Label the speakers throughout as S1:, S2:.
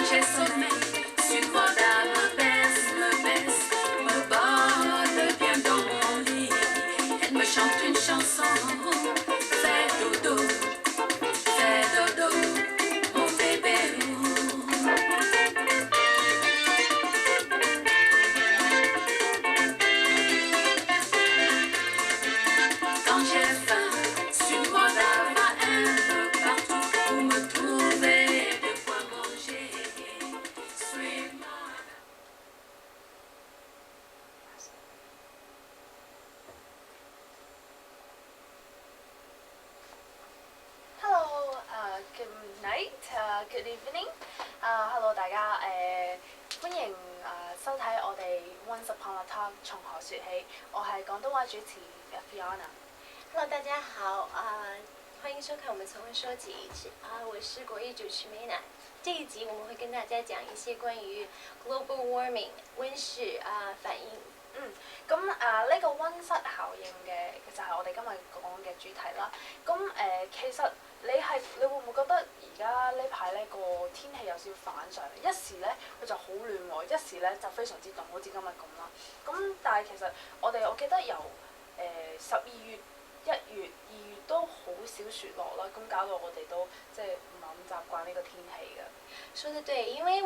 S1: j'ai sommeil, sucre d'âme me baisse, me botte bien dans mon lit. Elle me chante une chanson, fais dodo, mon bébé. Quand j'ai faim, sucre d'âme va un peu partout pour me trouver de quoi manger. Sweet mother.
S2: Hello, good night, good evening. Hello 大家，歡迎收睇我哋 Once Upon a Time 從何說起，我係廣東話主持 Fiona。Hello
S3: 大家好，歡迎收看我們從何說起我是國語主持美乃。這一集我們會跟大家講一些關於 global warming 溫室反應。咁呢個溫室效應嘅就係我哋今日講嘅主題啦。咁其實你會唔會覺得而家呢排呢個天氣有少少反常？一時呢佢就好暖喎，一時呢就非常之凍，好似今日咁啦。咁但係其實我記得由12月、1月、2月都好少雪落啦，咁搞到我哋都即係唔係咁習慣呢個天氣嘅。說得對，因為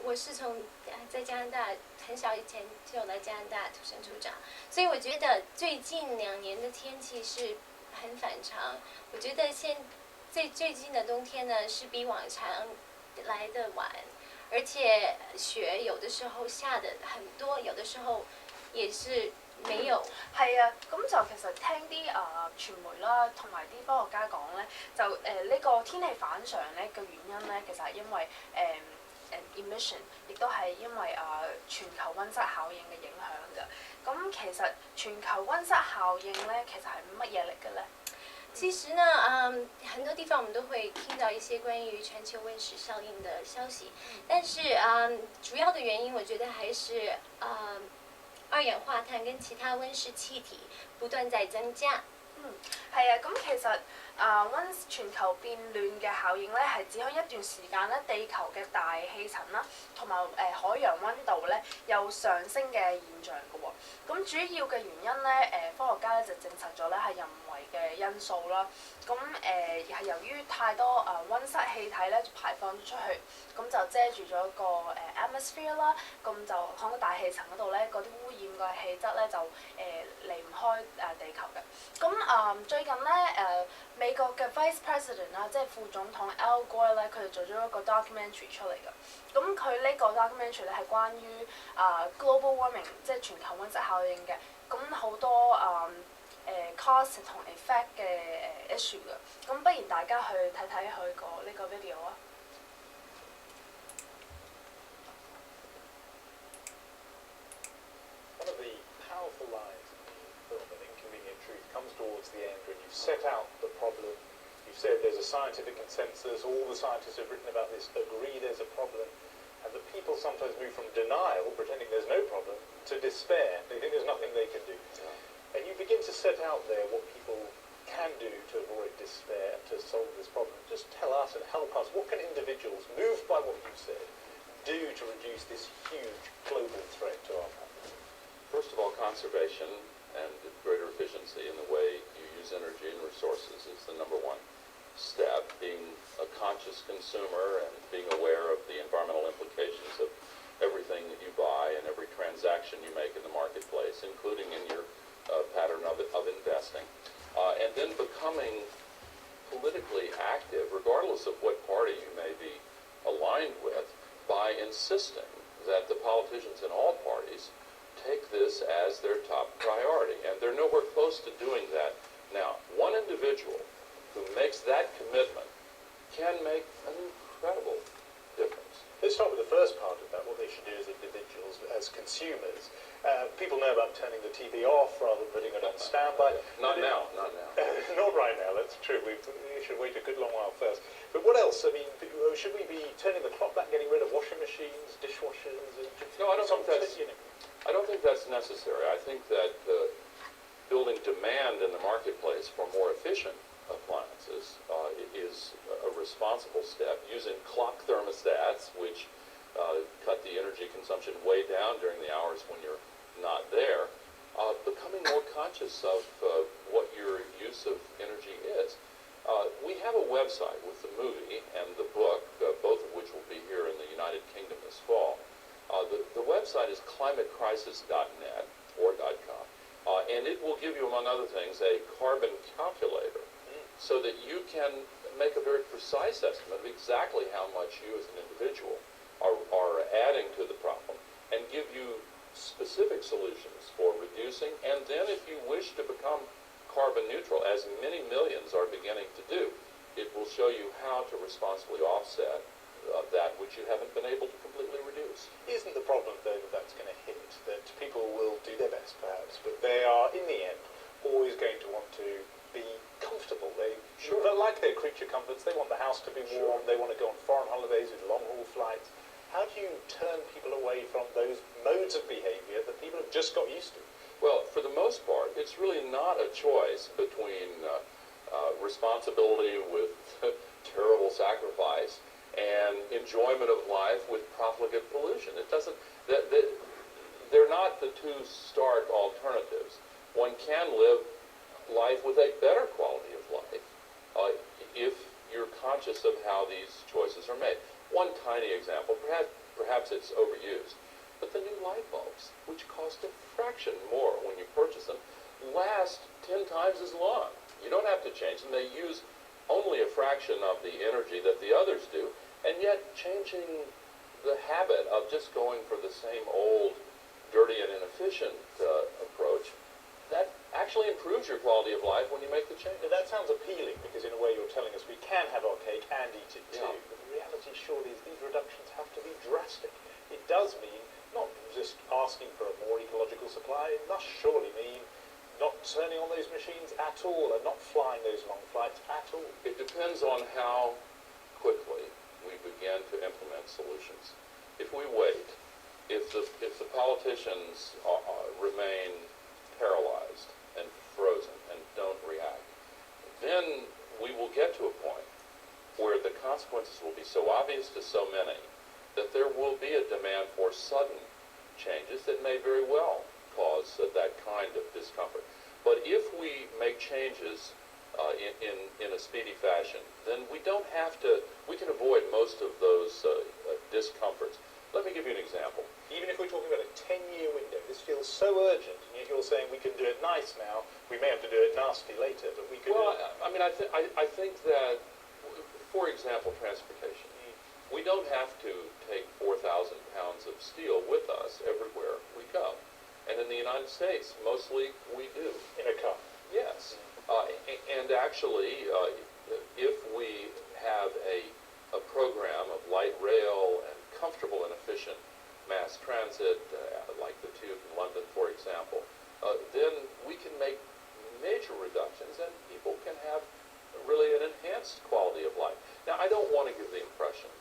S3: 我是從在加拿大很小以前就來加拿大土生土長，所以我覺得最近2年的天氣是很反常。我覺得最近的冬天呢是比往常來得晚，而且雪有的時候下得很多，有的時候也是沒有。
S2: 係啊，咁就其實聽啲傳媒啦，同埋啲科學家講咧，就呢個天氣反常咧嘅原因咧，其實係因為emission， 亦都係因為全球溫室效應嘅影響㗎。咁其實全球溫室效應咧，其實係乜嘢嚟嘅咧？
S3: 其實呢，很多地方我們都會聽到一些關於全球溫室效應的消息，但是主要的原因，我覺得還是二氧化碳跟其他溫室氣體不斷在增加。
S2: 係啊，咁其實全球變暖嘅效應咧，係指向一段時間咧，地球嘅大氣層啦，同埋海洋溫度咧有上升嘅現象嘅喎。咁主要嘅原因咧，科學家咧就證實咗咧係人為嘅因素啦。咁係由於太多溫室氣體咧排放出去，咁就遮住咗個atmosphere 啦，咁就喺個大氣層嗰度咧，嗰啲污染嘅氣質咧就離唔開地球嘅。咁最近咧美國嘅 Vice President 啦，即係副總統 Al Gore 咧，佢哋做咗一個 documentary 出嚟嘅。咁佢呢個 documentary 咧係關於global warming， 即係全球溫室效應嘅。咁好多cause 同 effect 嘅issue 嘅。咁不如大家去睇睇佢呢個 video 啊。
S4: One of the powerful lines in the film, An Inconvenient Truth, comes towards the end when you've set out the problem, you've said there's a scientific consensus, all the scientists who've written about this agree there's a problem, and the people sometimes move from denial, pretending there's no problem, to despair. They think there's nothing they can do. And you begin to set out there what people can do to avoid despair and to solve this problem. Just tell us and help us, what can individuals, moved by what you've said, do to reduce this huge global threat to our planet?
S5: First of all, conservation and greater efficiency in the way you use energy and resources is the number one step. Being a conscious consumer and being aware of the environmental implications of everything that you buy and every transaction you make in the marketplace, including in your pattern of investing. And then becoming politically active, regardless of what party you may be aligned with, by insisting that the politicians in all parties take this as their top priority. And they're nowhere close to doing that now. One individual who makes that commitment can make an incredible difference.
S4: Let's start with the first part of that, what they should do as individuals, as consumers. People know about turning the TV off rather than putting it on standby.
S5: Not now.
S4: Not right now, that's true. We should wait a good long while first. But what else? I mean, should we be turning the clock back, getting rid of washing machines, dishwashers?
S5: No, I don't think that's necessary. I think that building demand in the marketplace for more efficient appliances is a response responsible step, using clock thermostats, which cut the energy consumption way down during the hours when you're not there, becoming more conscious of what your use of energy is. We have a website with the movie and the book, both of which will be here in the United Kingdom this fall. The website is climatecrisis.net or .com, and it will give you, among other things, a carbon calculator so that you can make a very precise estimate of exactly how much you as an individual are adding to the problem and give you specific solutions for reducing, and then if you wish to become carbon neutral, as many millions are beginning to do, it will show you how to responsibly offset that which you haven't been able to completely reduce.
S4: Isn't the problem, though, that that's going to hit, that people will do their best, perhaps, but they are, in the end, always going to want to be comfortable. They like their creature comforts. They want the house to be warm. They want to go on foreign holidays with long-haul flights. How do you turn people away from those modes of behavior that people have just got used to?
S5: Well, for the most part, it's really not a choice between responsibility with terrible sacrifice and enjoyment of life with profligate pollution. It doesn't. They're not the two stark alternatives. One can live life with a better quality of life if you're conscious of how these choices are made. One tiny example, perhaps it's overused, but the new light bulbs, which cost a fraction more when you purchase them, last 10 times as long. You don't have to change them. They use only a fraction of the energy that the others do, and yet changing the habit of just going for the same old, dirty and inefficient approach, that actually improves your quality of life when you make the change.
S4: Now, that sounds appealing, because in a way you're telling us we can have our cake and eat it too.
S5: Yeah.
S4: But the reality surely is these reductions have to be drastic. It does mean not just asking for a more ecological supply, it must surely mean not turning on those machines at all and not flying those long flights at all.
S5: It depends on how quickly we begin to implement solutions. If we wait, if the politicians remain paralyzed and frozen and don't react, then we will get to a point where the consequences will be so obvious to so many that there will be a demand for sudden changes that may very well cause that kind of discomfort. But if we make changes in a speedy fashion, then we don't have to, we can avoid most of those discomforts. Let me give you an example.
S4: Even if we're talking about a 10-year window, this feels so urgent, and yet you're saying we can do it nice now, we may have to do it nasty later, but we could
S5: Well,
S4: do it.
S5: I mean, I think that, for example, transportation. We don't have to take 4,000 pounds of steel with us everywhere we go. And in the United States, mostly we do.
S4: In a car.
S5: Yes. And actually, if we have a program of light rail and comfortable and efficient mass transit, like the tube in London, for example, then we can make major reductions and people can have really an enhanced quality of life. Now, I don't want to give the impression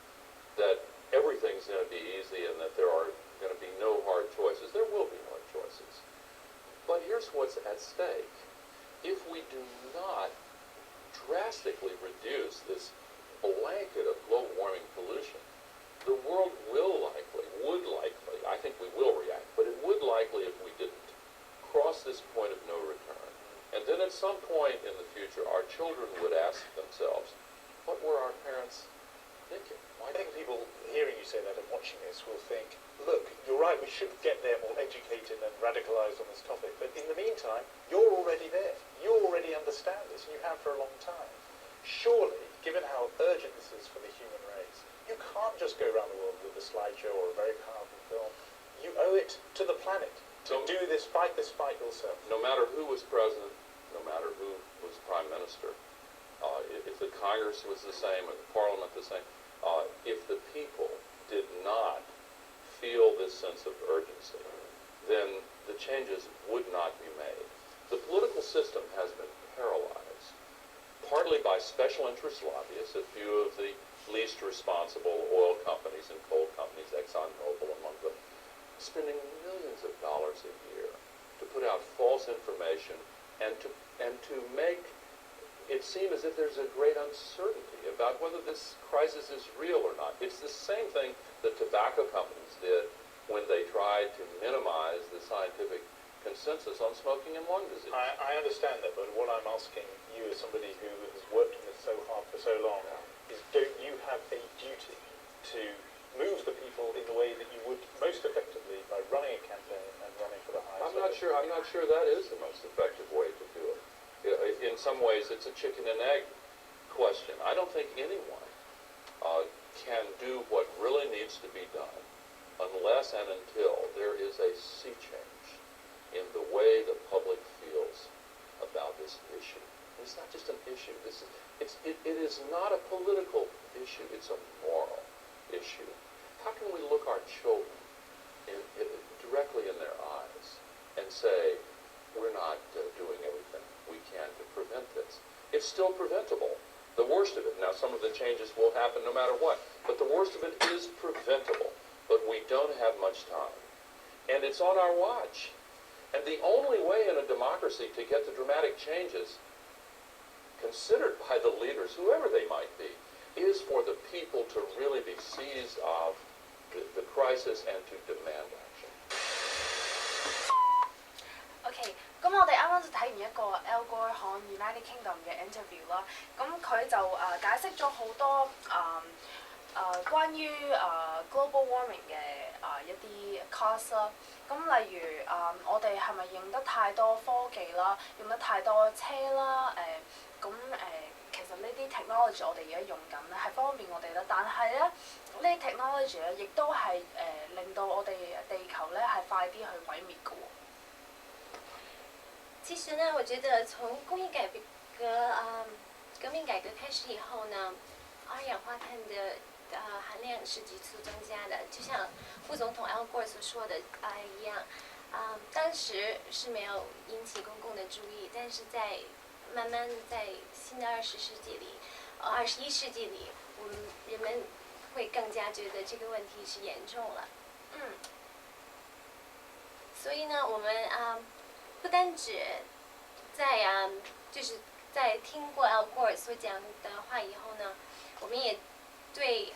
S5: that everything's going to be easy and that there are going to be no hard choices. There will be hard choices. But here's what's at stake. If we do not drastically reduce this blanket of global warming pollution, the world would likely, I think we will react, but it would likely, if we didn't, cross this point of no return. And then at some point in the future, our children would ask themselves, what were our parents thinking?
S4: I think people hearing you say that and watching this will think, look, you're right, we should get there more educated and radicalized on this topic, but in the meantime, you're already there. You already understand this, and you have for a long time. Surely, given how urgent this is for the human race, you can't just go around the world with a slideshow or a very powerful film. You owe it to the planet to do this, fight this fight yourself.
S5: No matter who was president, no matter who was prime minister, if the Congress was the same or the Parliament the same, if the people did not feel this sense of urgency, then the changes would not be made. The political system has been paralyzed, partly by special interest lobbyists, a few of the least responsible oil companies and coal companies, ExxonMobil among them, spending millions of dollars a year to put out false information and to make it seem as if there's a great uncertainty about whether this crisis is real or not. It's the same thing that tobacco companies did when they tried to minimize the scientific consensus on smoking and lung disease.
S4: I understand that, but what I'm asking you as somebody who has worked on this so hard for so long is, don't you have a duty to move the people in the way that you would most effectively by running a campaign and running for the highest?
S5: I'm not sure that is the most effective way to do it. In some ways, it's a chicken and egg question. I don't think anyone can do what really needs to be done unless and until there is a sea change in the way the public feels about this issue. It's not just an issue. It is not a political issue. It's a moral issue. How can we look our children directly in their eyes and say, we're not doing everything we can to prevent this? It's still preventable. The worst of it, now some of the changes will happen no matter what, but the worst of it is preventable. But we don't have much time. And it's on our watch. And the only way in a democracy to get the dramatic changes considered by the leaders, whoever they might be, is for the people to really be seized of the crisis and to demand action.
S2: OK， 咁我哋啱啱就睇完一個 Al Gore 喺 United Kingdom 嘅 interview 啦，咁佢就解釋咗好多關於global warming 嘅一啲 cause 啦。咁例如我哋係咪用得太多科技啦，用得太多車啦？其實呢啲 technology 我哋而家用緊咧係方便我哋啦，但係咧呢啲 technology 咧亦都係令到我哋地球咧係快啲去毀滅嘅喎。
S3: 其实呢，我觉得从工业革命改革开始以后呢，二氧化碳的含量是急速增加的，就像副总统 Al Gore 所说的一样，当时是没有引起公共的注意，但是慢慢在新的21世纪里，人们会更加觉得这个问题是严重了。所以呢，我们不单止就是在听过 Al Gore 所讲的话以后呢，我们也对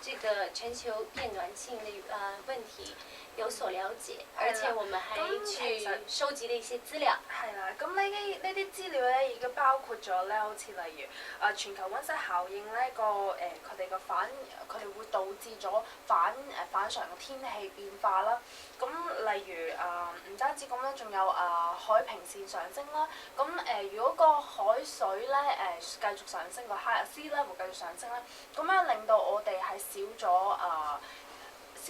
S3: 这个全球变暖性的问题有所了解，而且我们还去收集了一些資料。
S2: 係啦，咁呢啲資料咧已經包括咗咧，好似例如全球溫室效應咧佢哋會導致咗反常嘅天氣變化啦。咁例如唔單止咁咧，仲有海平線上升啦。咁如果個海水咧繼續上升，個 sea level 繼續上升咧，咁樣令到我哋係少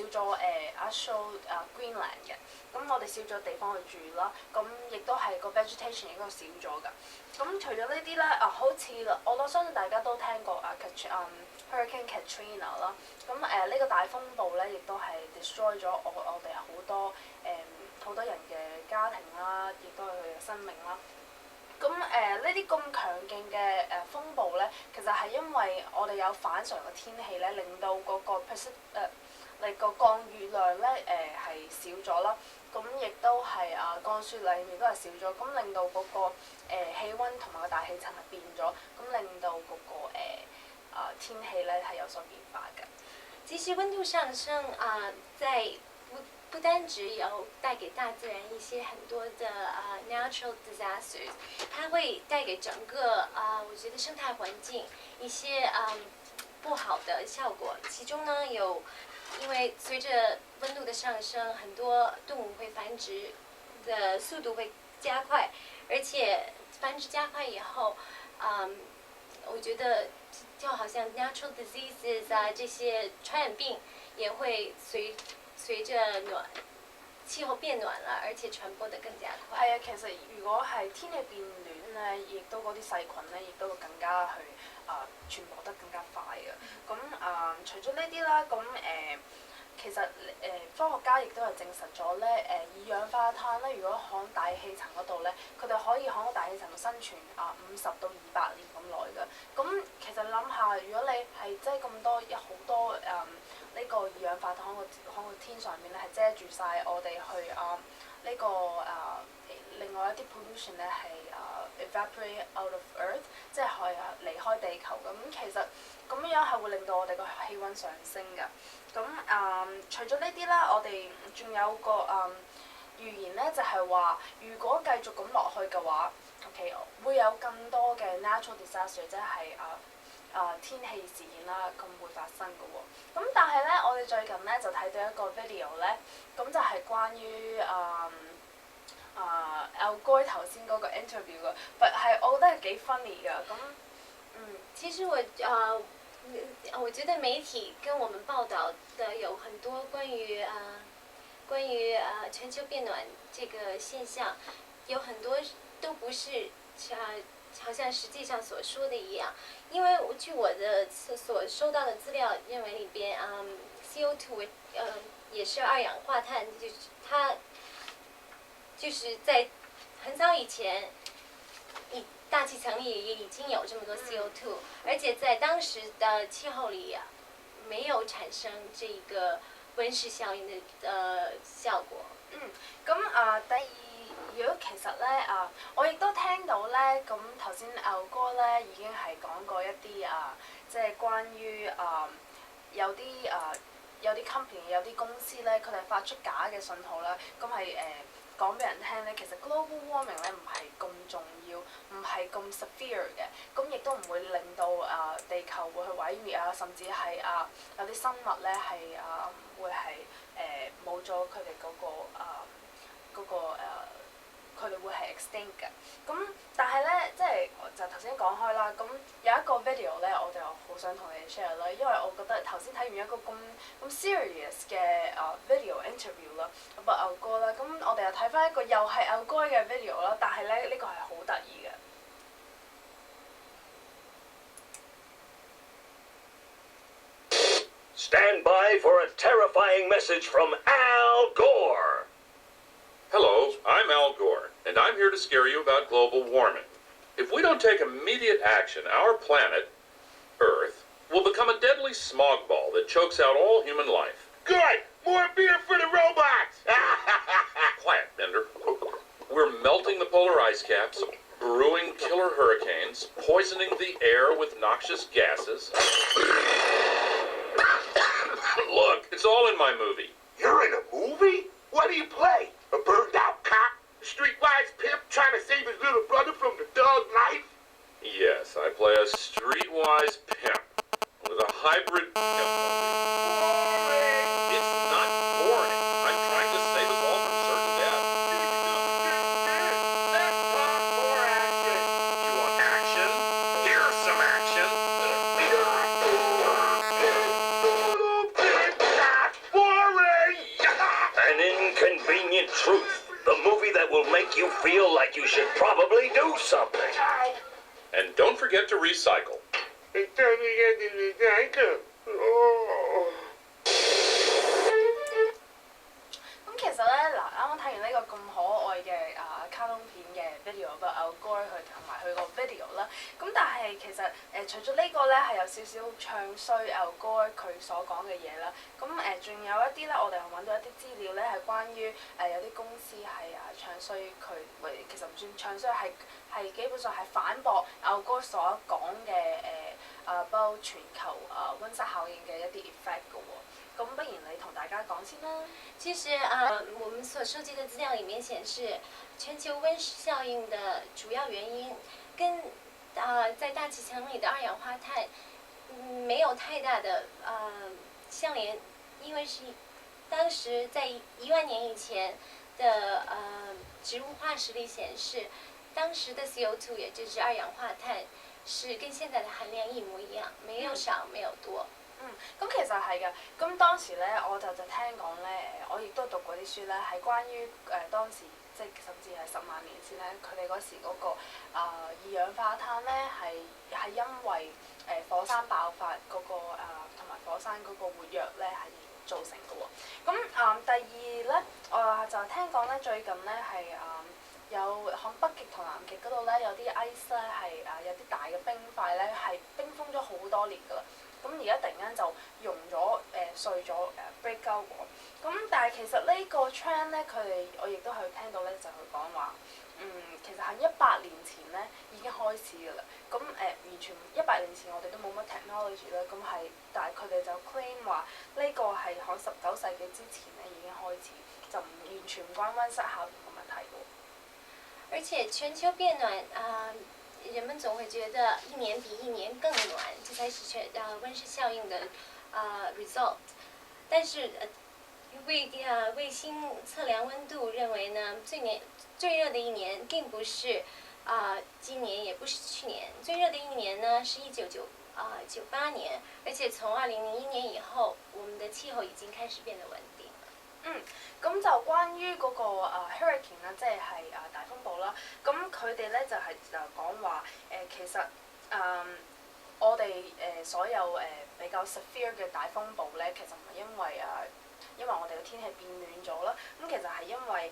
S2: 咗actual Greenland 嘅，咁我哋少咗地方去住啦，咁亦都係個 vegetation 亦都少咗㗎。咁除咗呢啲咧，好似我相信大家都聽過Hurricane Katrina 啦，咁呢個大風暴咧，亦都係 destroy 咗我哋好多人嘅家庭啦，亦都係佢哋嘅生命啦。咁呢啲咁強勁嘅風暴咧，其實係因為我哋有反常嘅天氣咧，令到嗰個個降雨量咧係少咗啦，咁亦都係降雪量亦都係少咗，咁令到嗰個氣温同埋個大氣層係變咗，咁令到嗰個天氣咧係有所變化嘅。
S3: 其實温度上升不單只有帶給大自然一些很多的natural disasters， 它會帶給整個我覺得生態環境一些不好的效果。其中呢因為隨着温度的上升，很多動物會繁殖的速度會加快，而且繁殖加快以後，我覺得就好像 natural diseases 這些傳染病也會隨着氣候變暖啦，而且傳播得更加快。
S2: 係啊，其實如果係天氣變暖咧，亦都嗰啲細菌咧，亦都會更加去傳播得更加快嘅。咁除咗呢啲啦，咁其實科學家亦都係證實咗咧，二氧化碳咧，如果喺大氣層嗰度咧，佢哋可以喺個大氣層度生存50到200年咁耐嘅。咁其實你諗下，如果你係即係咁多好多呢個二氧化碳喺個天上面咧，係遮住晒我哋去另外一啲 pollution 咧係 evaporate out of Earth， 即係離開地球咁。其實咁樣係會令到我哋個氣温上升㗎。咁除咗呢啲啦，我哋仲有個預言咧，就係話如果繼續咁落去嘅話 ，OK 會有更多嘅 natural disaster， 即係天氣事件啦，咁會發生嘅喎。咁但係咧，我哋最近咧就睇到一個 video 咧，咁就係關於Al Gore 頭先嗰個 interview 嘅，但係我覺得係幾 funny 㗎。咁
S3: 其實我覺得媒體跟我們報道的有很多關於全球變暖這個現象，有很多都不是好像實際上所說的一樣，因為據我的所收到的資料認為裏邊CO2 也是二氧化碳，就是它就是在很早以前，大氣層裡也已經有這麼多 CO2，而且在當時的氣候裡沒有產生這個溫室效應的效果。
S2: 咁第二，如果其實咧我亦都聽到咧，咁頭先Al Gore咧已經係講過一啲即係關於有啲 company 有啲公司咧，佢哋發出假嘅信號啦，咁係講俾人聽咧，其實 global warming 咧唔係咁重要，唔係咁 severe 嘅，咁亦都唔會令到地球會去毀滅啊，甚至係有啲生物咧係會係冇咗佢哋嗰個佢哋會係 extinct 嘅。咁但係咧，即係就頭先講開啦，咁有一個 video 咧，我哋又好想同你 share 啦，因為我覺得頭先睇完一個咁 serious 嘅video interview 啦，about Al Gore啦，咁我哋又睇翻一個又係Al Gore嘅 video 啦，但係咧呢個係好得意嘅。
S6: Stand by for a terrifying message from Al Gore.
S5: Hello, I'm Al Gore, and I'm here to scare you about global warming. If we don't take immediate action, our planet, Earth, will become a deadly smog ball that chokes out all human life.
S6: Good! More beer for the robots!
S5: Quiet, Bender. We're melting the polar ice caps, brewing killer hurricanes, poisoning the air with noxious gases. Look, it's all in my movie.
S6: You're in a movie? What do you play? A burned-out cop? A streetwise pimp trying to save his little brother from the dog life?
S5: Yes, I play a streetwise pimp with a hybrid pimp movie. It's not boring. I'm trying to save us all from certain death.
S6: Let's talk more action.
S5: You want action? Here's some action.
S6: Boring!
S7: An inconvenient truth. The movie that will make you feel like you should probably do something.
S5: And don't forget to recycle.
S6: It's turning into the cycle. Oh.
S2: 咁其實咧啱啱睇完呢個咁可愛嘅卡通片嘅 video Al Gore 佢同埋佢個 video 啦，咁但係其實除咗呢個咧係有少少唱衰Al Gore佢所講嘅嘢啦，咁仲有一啲咧我哋揾到一啲資料咧係關於有啲公司係唱衰佢，其實唔算唱衰，係基本上係反駁Al Gore所講嘅包全球溫室效應嘅一啲 effect 嘅喎。咁不如你同大家講先啦。
S3: 其實我們所收集的資料裡面顯示，全球溫室效應的主要原因跟在大氣層裡的二氧化碳沒有太大的相連，因為是當時在1萬年以前的植物化石裡顯示，當時的 CO2 也就是二氧化碳是跟現在的含量一模一樣，沒有少沒有多。
S2: 咁其實係嘅。咁當時咧，我就聽講咧，我亦都讀過啲書咧，係關於當時即係甚至係10萬年前咧，佢哋嗰時嗰個二氧化碳咧係因為火山爆發嗰個同埋火山嗰個活躍咧係造成嘅喎。咁第二咧，我就聽講咧最近咧係有響北極同南極嗰度咧有啲 ice 咧係有啲大嘅冰塊咧係冰封咗好多年㗎啦。咁而家突然間就溶咗碎咗break 鳩喎。咁但係其實呢個 trend 咧，我亦都係聽到咧，就佢講話，其實喺100年前咧已經開始㗎啦。咁完全100年前我哋都冇乜 technology 啦，咁係，但係佢哋就 claim 話呢個係喺19世紀之前咧已經開始，就完全唔關溫室效應嘅問題喎。
S3: 而且全球變暖人們總會覺得一年比一年更暖，這才是溫室效應的result。但是衛星測量溫度認為呢，最熱的一年並不是今年，也不是去年，最熱的一年呢是1998年，而且從2001年以後，我們的氣候已經開始變得穩定。
S2: 咁就關於嗰個hurricane 啦，即係大風暴啦。咁佢哋咧就講話其實我哋所有比較 severe 嘅大風暴咧，其實唔係因為我哋嘅天氣變暖咗啦。咁其實係因為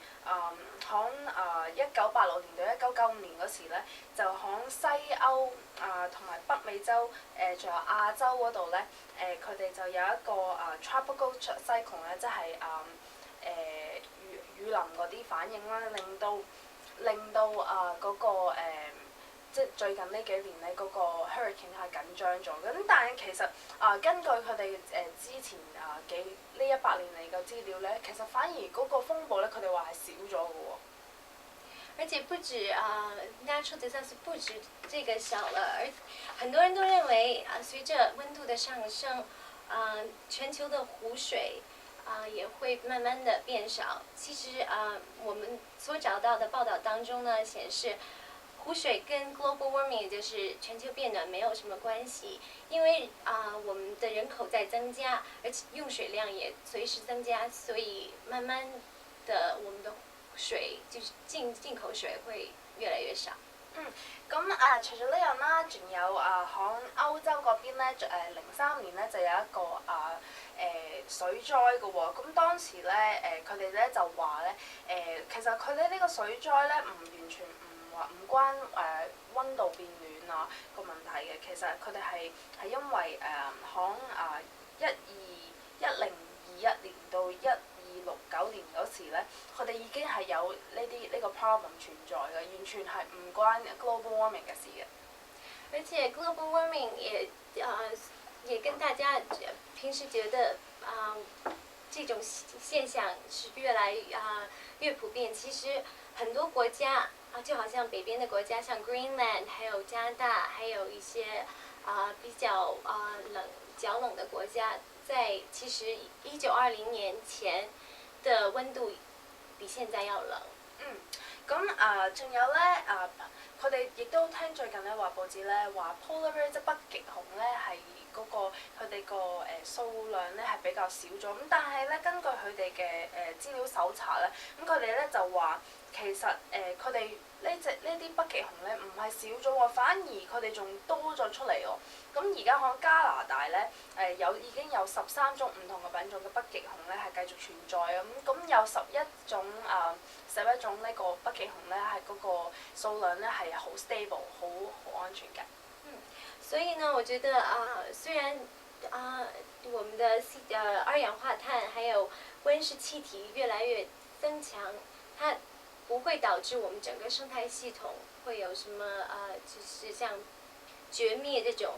S2: 響1986年到1995年嗰時咧，就響西歐同埋北美洲仲有亞洲嗰度咧，佢哋就有一個tropical cyclone 咧，即係雨林嗰啲反應啦，令到嗰個即係最近呢幾年咧，嗰個 hurricane 係緊張咗。咁但係其實根據佢哋之前呢100年嚟嘅資料咧，其實反而嗰個風暴咧，佢哋話係少咗嘅喎。
S3: 而且不止natural disaster 不止這個小了，而很多人都認為隨着溫度的上升，全球的湖水也會慢慢的變少。其實我們所找到的報道當中呢，顯示湖水跟 global warming 也就是全球變暖沒有什麼關係，因為我們的人口在增加，而且用水量也隨時增加，所以慢慢的我們的水就是進口水會越來越少。
S2: 咁除咗呢樣啦，仲有響歐洲嗰邊咧，03年咧就有一個水災嘅喎。咁當時咧佢哋咧就話咧其實佢哋呢個水災咧唔完全唔關溫度變暖個問題嘅。其實佢哋係因為響1021年到1269年嗰時咧，佢哋已經係有呢個 problem 存在嘅，完全係唔關 global warming 嘅事嘅。
S3: 而且 global warming 也跟大家平時覺得這種現象是越來越普遍。其實很多國家就好像北邊的國家，像 Greenland，還有加拿大，還有一些比較較冷的國家，在其實1920年前的溫度比現在要冷。
S2: 咁仲有咧佢哋亦都聽最近咧話報紙咧話 polar bear 即北極熊咧係嗰個佢哋個數量咧係比較少咗。咁但係咧根據佢哋嘅資料搜查咧，咁佢哋咧就話其實佢哋呢啲北極熊咧唔係少咗喎，反而佢哋仲多咗出嚟喎。咁而家喺加拿大咧已經有13種唔同嘅品種嘅北極熊咧係繼續存在啊。咁有11種呢個北極熊咧係嗰個數量咧係好 stable 好安全嘅。
S3: 所以呢，我覺得雖然我們的二氧化碳還有溫室氣體越來越增強，它不會導致我們整個生態系統會有什麼就是像絕滅這種。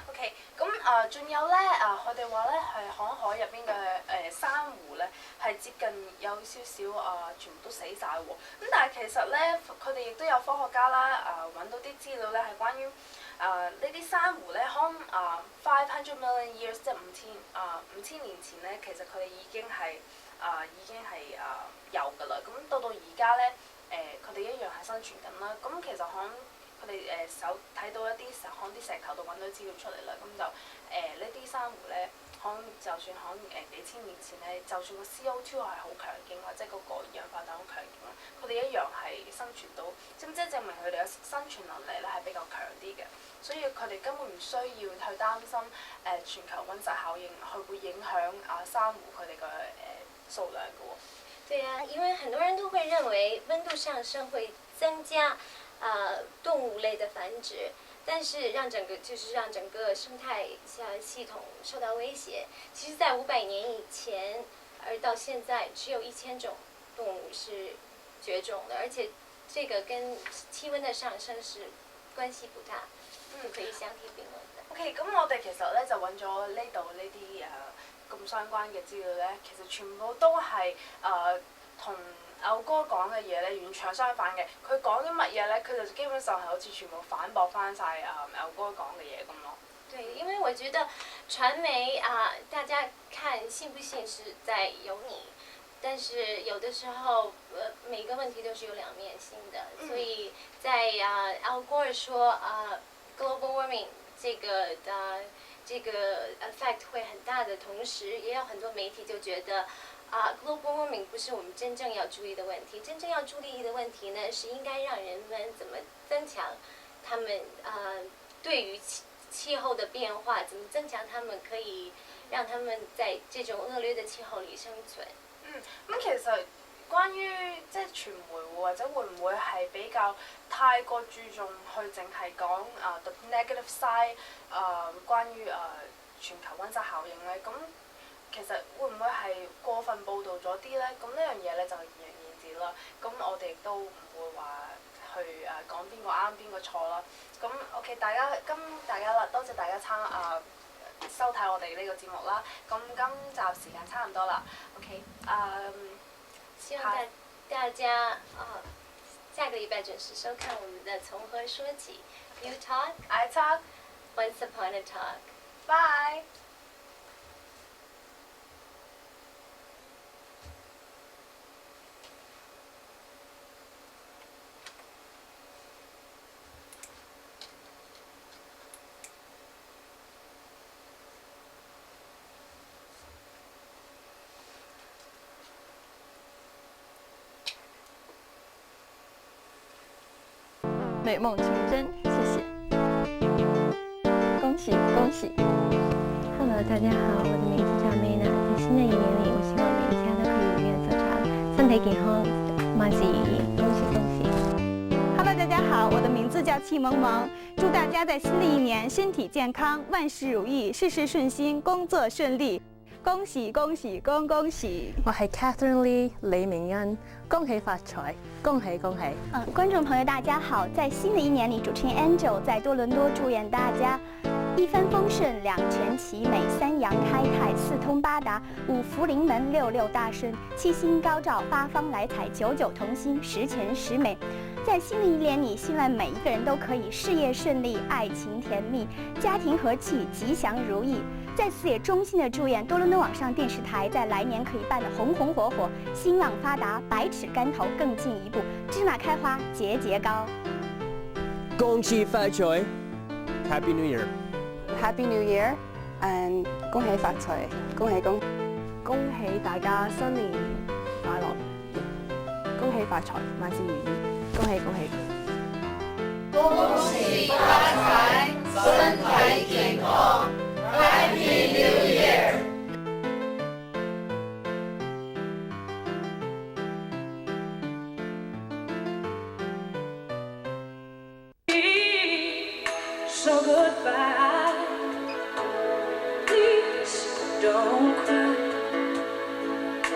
S2: OK， 咁仲有咧佢哋話咧係喺海入邊嘅珊瑚咧係接近有少少全部都死晒喎。咁但係其實咧佢哋亦都有科學家啦揾到啲資料咧係關於呢啲珊瑚咧，可能500 million years 即係5000年前咧，其實佢哋已經係有㗎啦。咁到而家咧佢哋一樣係生存緊啦。咁其實響佢哋睇到一啲響啲石頭度揾到資料出嚟啦。咁就呢啲珊瑚咧，就算響幾千年前咧，就算個 CO2 係好強勁或者嗰個二氧化碳好強勁啦，佢哋一樣係生存到，即係證明佢哋嘅生存能力咧係比較強啲嘅。所以佢哋根本唔需要去擔心全球溫室效應佢會影響珊瑚佢哋嘅數量嘅喎。
S3: 對啊，因為很多人都會認為溫度上升會增加動物類的繁殖，但是让整个生态系统受到威胁。其实，在500年以前，而到现在只有1000种动物是绝种的，而且这个跟气温的上升是關係不大，可以相提並論嘅。
S2: OK， 咁我哋其實咧就揾咗呢度呢啲咁相關嘅資料咧，其實全部都係同牛哥講嘅嘢咧完全相反嘅。佢講啲乜嘢咧，佢就基本上係好似全部反駁翻晒牛哥講嘅嘢咁咯。
S3: 对，因为我觉得传媒大家看信不信是在有你，但是有的时候每个问题都是有两面性的，所以在Al Gore 说global warming 这个 effect 会很大的同时，也有很多媒体就觉得global warming 不是我们真正要注意的问题，真正要注意的问题呢是应该让人们怎么增強他們對於氣候的變化，怎麼增強他們可以讓他們在這種惡劣的氣候裡生存。
S2: 咁其實關於即係傳媒或者會唔會係比較太過注重去淨係講the negative side 關於全球溫室效應咧？咁其實會唔會係過分報導咗啲咧？咁呢樣嘢咧就見仁見智啦。咁我哋亦都唔會話去講邊個啱邊個錯啦。咁 OK， 大家啦，多謝大家收睇我哋呢個節目啦。咁今集時間差唔多啦。OK，
S3: 希望大家下個禮拜準時收看我們的從何說起 You Talk
S2: I Talk
S3: Once Upon a Talk。
S2: Bye。
S8: 美梦成真，谢谢，恭喜恭喜
S9: Hello， 大家好，我的名字叫 Mayna， 在新的一年里，我希望每一家都可以如愿走长，身體健康，萬事如意，恭喜恭喜。
S10: Hello， 大家好，我的名字叫戚萌萌，祝大家在新的一年身體健康，萬事如意，事事順心，工作順利。恭喜恭喜恭喜！
S11: 我係 Catherine Lee 李明恩，恭喜發財，恭喜恭喜！
S10: 觀眾朋友大家好，在新的一年里，主持人 Angel 在多倫多祝願大家一帆風順，兩全其美，三陽開泰，四通八達，五福臨門，六六大順，七星高照，八方來財，九九同心，十全十美。在新的一年里，希望每一個人都可以事業順利，愛情甜蜜，家庭和氣，吉祥如意。在此也衷心的祝願多倫多網上電視台在來年可以辦得紅紅火火，興旺發達，百尺竿頭更進一步，芝麻開花節節高。
S12: 恭喜發財 ，Happy New Year！
S13: Happy New Year and 恭喜發財，恭喜大家新年快樂，恭喜發財，萬事如意，恭喜恭喜！
S1: 恭喜發財，身體健康。Happy New Year！ So goodbye, please don't